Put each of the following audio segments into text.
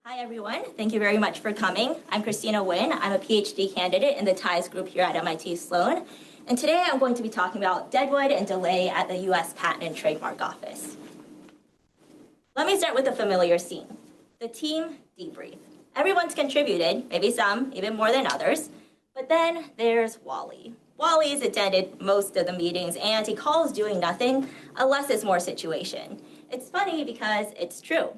Hi, everyone. Thank you very much for coming. I'm Christina Nguyen. I'm a PhD candidate in the TIES group here at MIT Sloan. And today I'm going to be talking about Deadwood and delay at the US Patent and Trademark Office. Let me start with a familiar scene. The team debrief. Everyone's contributed, maybe some, even more than others. But then there's Wally. Wally's attended most of the meetings, and he calls doing nothing a less is more situation. It's funny because it's true.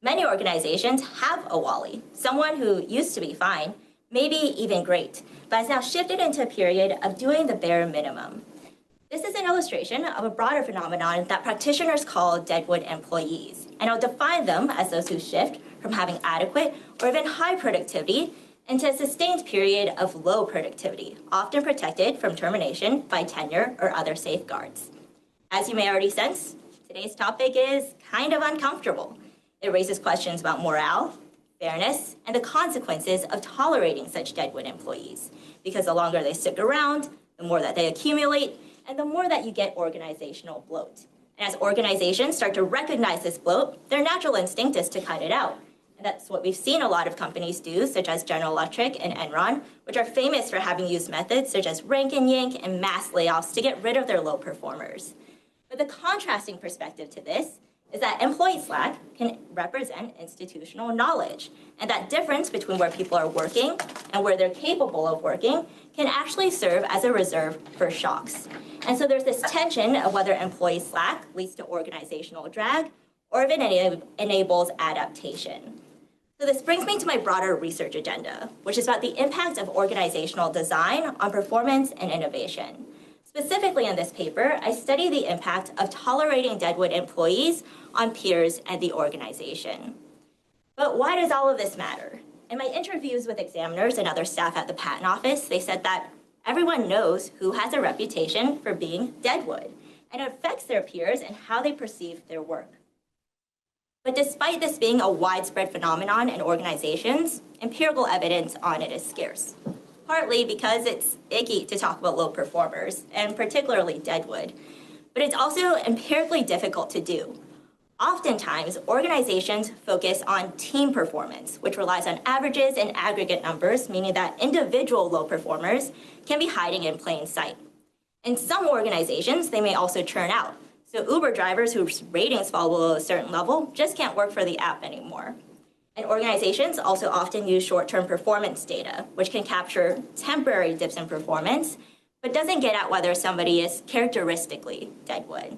Many organizations have a Wally, someone who used to be fine, maybe even great, but has now shifted into a period of doing the bare minimum. This is an illustration of a broader phenomenon that practitioners call Deadwood employees, and I'll define them as those who shift from having adequate or even high productivity into a sustained period of low productivity, often protected from termination by tenure or other safeguards. As you may already sense, today's topic is kind of uncomfortable. It raises questions about morale, fairness, and the consequences of tolerating such Deadwood employees, because the longer they stick around, the more that they accumulate, and the more that you get organizational bloat. And as organizations start to recognize this bloat, their natural instinct is to cut it out. And that's what we've seen a lot of companies do, such as General Electric and Enron, which are famous for having used methods such as rank and yank and mass layoffs to get rid of their low performers. But the contrasting perspective to this is that employee slack can represent institutional knowledge. And that difference between where people are working and where they're capable of working can actually serve as a reserve for shocks. And so there's this tension of whether employee slack leads to organizational drag or if it enables adaptation. So this brings me to my broader research agenda, which is about the impact of organizational design on performance and innovation. Specifically in this paper, I study the impact of tolerating Deadwood employees on peers and the organization. But why does all of this matter? In my interviews with examiners and other staff at the Patent Office, they said that everyone knows who has a reputation for being Deadwood, and it affects their peers and how they perceive their work. But despite this being a widespread phenomenon in organizations, empirical evidence on it is scarce. Partly because it's icky to talk about low performers, and particularly Deadwood. But it's also empirically difficult to do. Oftentimes, organizations focus on team performance, which relies on averages and aggregate numbers, meaning that individual low performers can be hiding in plain sight. In some organizations, they may also churn out. So Uber drivers whose ratings fall below a certain level just can't work for the app anymore. And organizations also often use short-term performance data, which can capture temporary dips in performance, but doesn't get at whether somebody is characteristically Deadwood.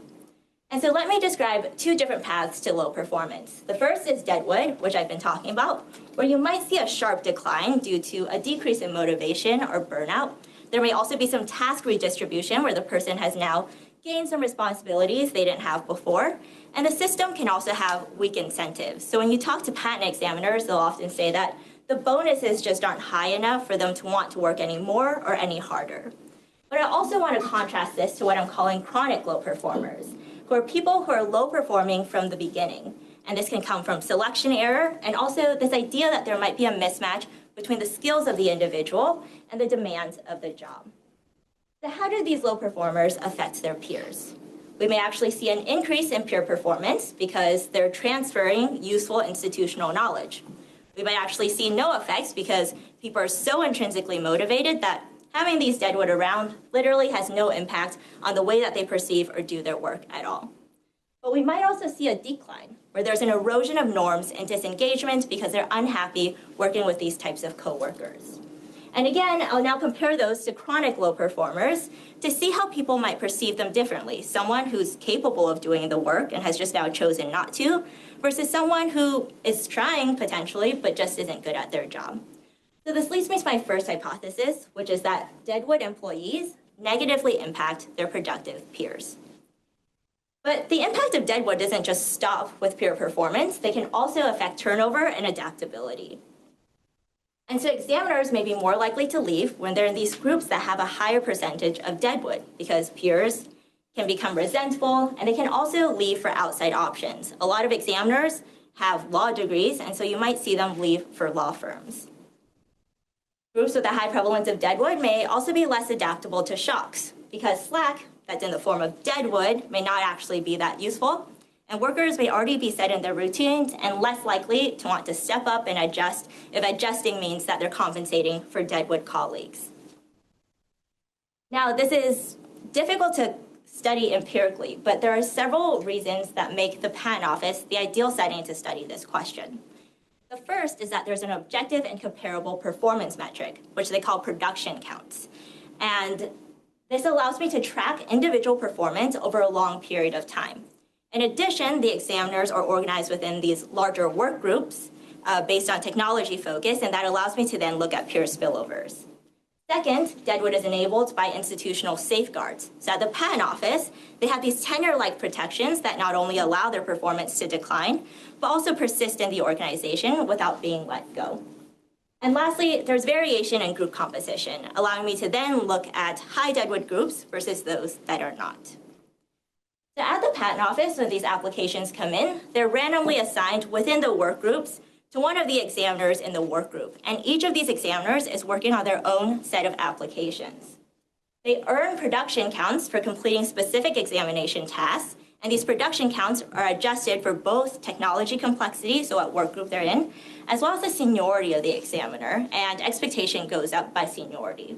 And so let me describe two different paths to low performance. The first is Deadwood, which I've been talking about, where you might see a sharp decline due to a decrease in motivation or burnout. There may also be some task redistribution where the person has now gained some responsibilities they didn't have before. And the system can also have weak incentives. So when you talk to patent examiners, they'll often say that the bonuses just aren't high enough for them to want to work any more or any harder. But I also want to contrast this to what I'm calling chronic low performers, who are people who are low performing from the beginning. And this can come from selection error and also this idea that there might be a mismatch between the skills of the individual and the demands of the job. So how do these low performers affect their peers? We may actually see an increase in peer performance because they're transferring useful institutional knowledge. We might actually see no effects because people are so intrinsically motivated that having these Deadwood around literally has no impact on the way that they perceive or do their work at all. But we might also see a decline where there's an erosion of norms and disengagement because they're unhappy working with these types of coworkers. And again, I'll now compare those to chronic low performers to see how people might perceive them differently. Someone who's capable of doing the work and has just now chosen not to, versus someone who is trying potentially, but just isn't good at their job. So this leads me to my first hypothesis, which is that Deadwood employees negatively impact their productive peers. But the impact of Deadwood doesn't just stop with peer performance. They can also affect turnover and adaptability. And so examiners may be more likely to leave when they're in these groups that have a higher percentage of Deadwood, because peers can become resentful, and they can also leave for outside options. A lot of examiners have law degrees, and so you might see them leave for law firms. Groups with a high prevalence of Deadwood may also be less adaptable to shocks, because slack that's in the form of Deadwood may not actually be that useful, and workers may already be set in their routines and less likely to want to step up and adjust if adjusting means that they're compensating for Deadwood colleagues. Now, this is difficult to study empirically, but there are several reasons that make the Patent Office the ideal setting to study this question. The first is that there's an objective and comparable performance metric, which they call production counts. And this allows me to track individual performance over a long period of time. In addition, the examiners are organized within these larger work groups based on technology focus, and that allows me to then look at peer spillovers. Second, Deadwood is enabled by institutional safeguards. So at the Patent Office, they have these tenure-like protections that not only allow their performance to decline, but also persist in the organization without being let go. And lastly, there's variation in group composition, allowing me to then look at high Deadwood groups versus those that are not. So at the Patent Office, when these applications come in, they're randomly assigned within the work groups to one of the examiners in the work group. And each of these examiners is working on their own set of applications. They earn production counts for completing specific examination tasks, and these production counts are adjusted for both technology complexity, so what work group they're in, as well as the seniority of the examiner, and expectation goes up by seniority.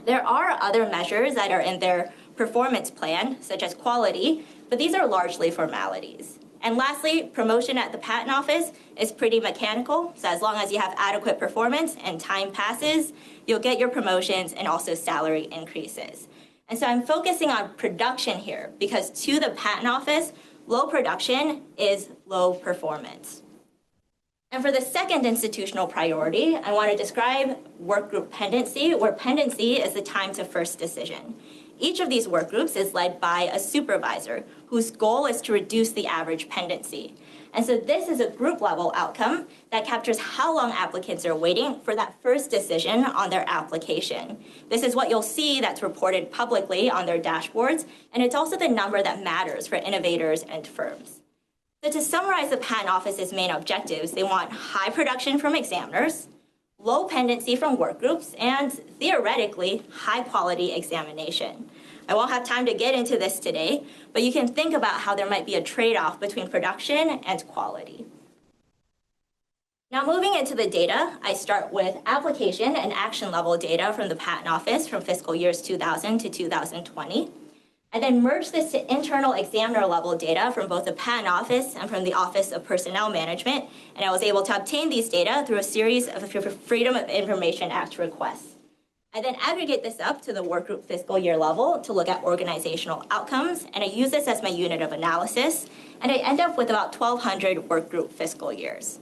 There are other measures that are in their performance plan, such as quality, but these are largely formalities. And lastly, promotion at the Patent Office is pretty mechanical, so as long as you have adequate performance and time passes, you'll get your promotions and also salary increases. And so I'm focusing on production here because to the Patent Office, low production is low performance. And for the second institutional priority, I want to describe workgroup pendency, where pendency is the time to first decision. Each of these work groups is led by a supervisor whose goal is to reduce the average pendency. And so this is a group level outcome that captures how long applicants are waiting for that first decision on their application. This is what you'll see that's reported publicly on their dashboards, and it's also the number that matters for innovators and firms. So to summarize the Patent Office's main objectives, they want high production from examiners, low pendency from work groups, and theoretically, high quality examination. I won't have time to get into this today, but you can think about how there might be a trade-off between production and quality. Now moving into the data, I start with application and action level data from the Patent Office from fiscal years 2000 to 2020. I then merged this to internal examiner level data from both the Patent Office and from the Office of Personnel Management, and I was able to obtain these data through a series of Freedom of Information Act requests. I then aggregate this up to the workgroup fiscal year level to look at organizational outcomes, and I use this as my unit of analysis, and I end up with about 1,200 workgroup fiscal years.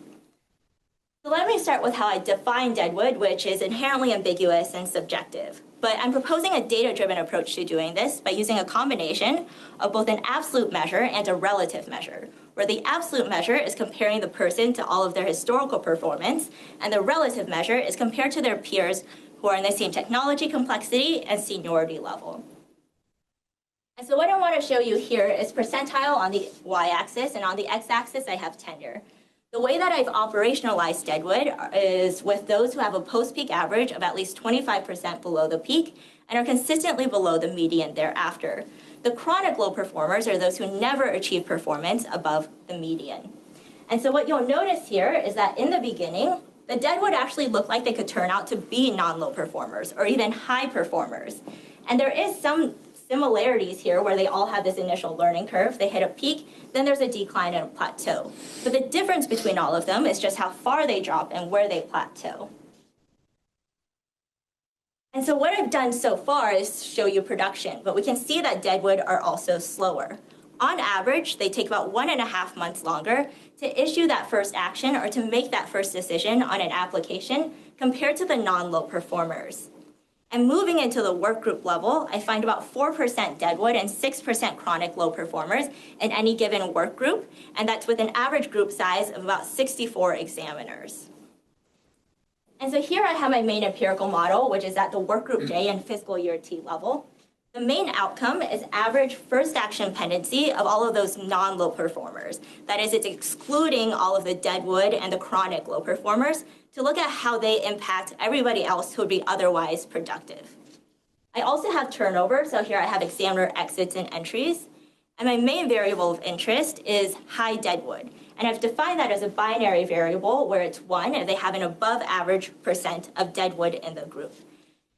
So let me start with how I define Deadwood, which is inherently ambiguous and subjective. But I'm proposing a data-driven approach to doing this by using a combination of both an absolute measure and a relative measure, where the absolute measure is comparing the person to all of their historical performance, and the relative measure is compared to their peers who are in the same technology complexity and seniority level. And so what I want to show you here is percentile on the y-axis, and on the x-axis I have tenure. The way that I've operationalized Deadwood is with those who have a post-peak average of at least 25% below the peak and are consistently below the median thereafter. The chronic low performers are those who never achieve performance above the median. And so what you'll notice here is that in the beginning, the Deadwood actually looked like they could turn out to be non-low performers or even high performers. And there is some similarities here where they all have this initial learning curve. They hit a peak, then there's a decline and a plateau. But the difference between all of them is just how far they drop and where they plateau. And so what I've done so far is show you production, but we can see that Deadwood are also slower. On average, they take about 1.5 months longer to issue that first action or to make that first decision on an application compared to the non-low performers. And moving into the work group level, I find about 4% Deadwood and 6% chronic low performers in any given work group, and that's with an average group size of about 64 examiners. And so here I have my main empirical model, which is at the work group J and fiscal year T level. The main outcome is average first action pendency of all of those non-low performers. That is, it's excluding all of the Deadwood and the chronic low performers to look at how they impact everybody else who would be otherwise productive. I also have turnover, so here I have examiner exits and entries. And my main variable of interest is high Deadwood. And I've defined that as a binary variable where it's 1 if they have an above average % of Deadwood in the group.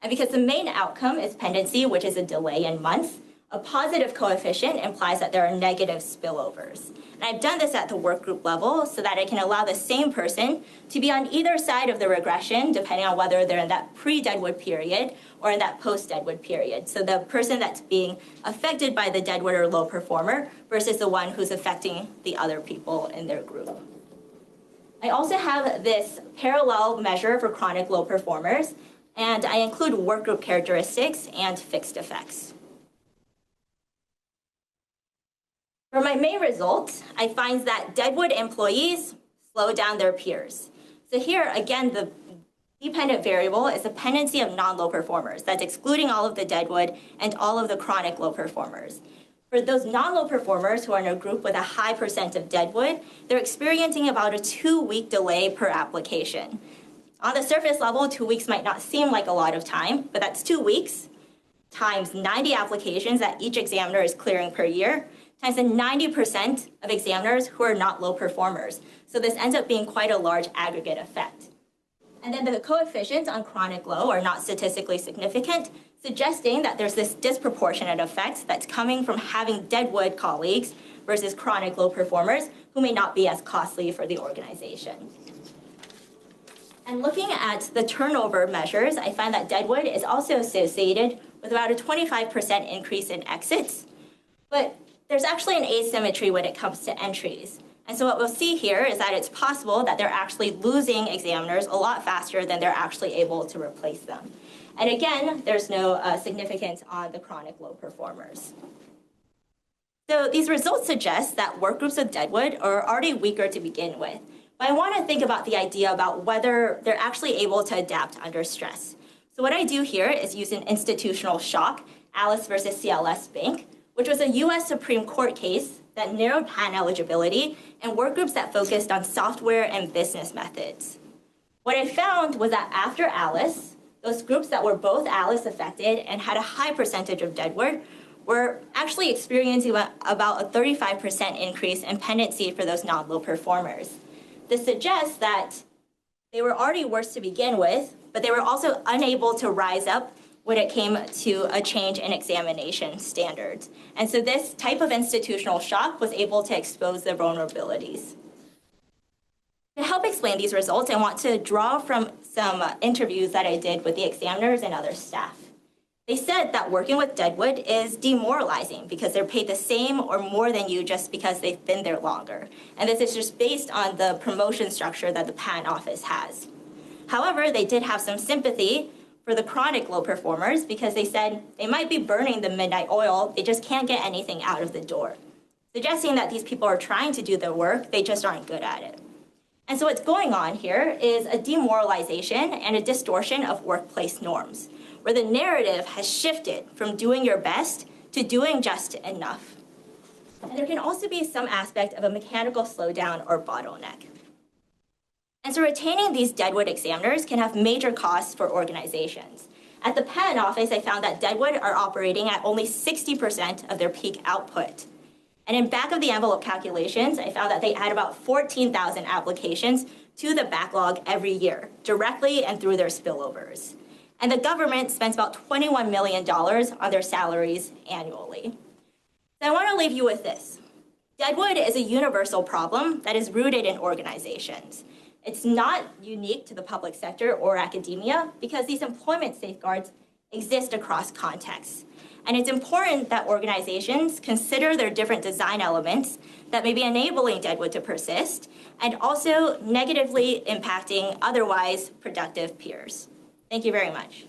And because the main outcome is pendency, which is a delay in months, a positive coefficient implies that there are negative spillovers. And I've done this at the work group level so that I can allow the same person to be on either side of the regression, depending on whether they're in that pre-Deadwood period or in that post-Deadwood period. So the person that's being affected by the Deadwood or low performer versus the one who's affecting the other people in their group. I also have this parallel measure for chronic low performers, and I include work group characteristics and fixed effects. For my main results, I find that Deadwood employees slow down their peers. So here, again, the dependent variable is the pendency of non-low performers. That's excluding all of the Deadwood and all of the chronic low performers. For those non-low performers who are in a group with a high % of Deadwood, they're experiencing about a 2-week delay per application. On the surface level, 2 weeks might not seem like a lot of time, but that's 2 weeks times 90 applications that each examiner is clearing per year, times the 90% of examiners who are not low performers. So this ends up being quite a large aggregate effect. And then the coefficients on chronic low are not statistically significant, suggesting that there's this disproportionate effect that's coming from having Deadwood colleagues versus chronic low performers who may not be as costly for the organization. And looking at the turnover measures, I find that Deadwood is also associated with about a 25% increase in exits, but there's actually an asymmetry when it comes to entries. And so what we'll see here is that it's possible that they're actually losing examiners a lot faster than they're actually able to replace them. And again, there's no significance on the chronic low performers. So these results suggest that work groups with Deadwood are already weaker to begin with. But I want to think about the idea about whether they're actually able to adapt under stress. So what I do here is use an institutional shock, Alice versus CLS Bank, which was a US Supreme Court case that narrowed patent eligibility and work groups that focused on software and business methods. What I found was that after Alice, those groups that were both Alice affected and had a high percentage of Deadwood were actually experiencing about a 35% increase in pendency for those non-low performers. This suggests that they were already worse to begin with, but they were also unable to rise up when it came to a change in examination standards. And so this type of institutional shock was able to expose the vulnerabilities. To help explain these results, I want to draw from some interviews that I did with the examiners and other staff. They said that working with Deadwood is demoralizing because they're paid the same or more than you just because they've been there longer. And this is just based on the promotion structure that the patent office has. However, they did have some sympathy for the chronic low performers because they said they might be burning the midnight oil, they just can't get anything out of the door, suggesting that these people are trying to do their work, they just aren't good at it. And so what's going on here is a demoralization and a distortion of workplace norms, where the narrative has shifted from doing your best to doing just enough. And there can also be some aspect of a mechanical slowdown or bottleneck. And so retaining these Deadwood examiners can have major costs for organizations. At the patent office, I found that Deadwood are operating at only 60% of their peak output. And in back of the envelope calculations, I found that they add about 14,000 applications to the backlog every year, directly and through their spillovers. And the government spends about $21 million on their salaries annually. So I want to leave you with this. Deadwood is a universal problem that is rooted in organizations. It's not unique to the public sector or academia because these employment safeguards exist across contexts. And it's important that organizations consider their different design elements that may be enabling Deadwood to persist and also negatively impacting otherwise productive peers. Thank you very much.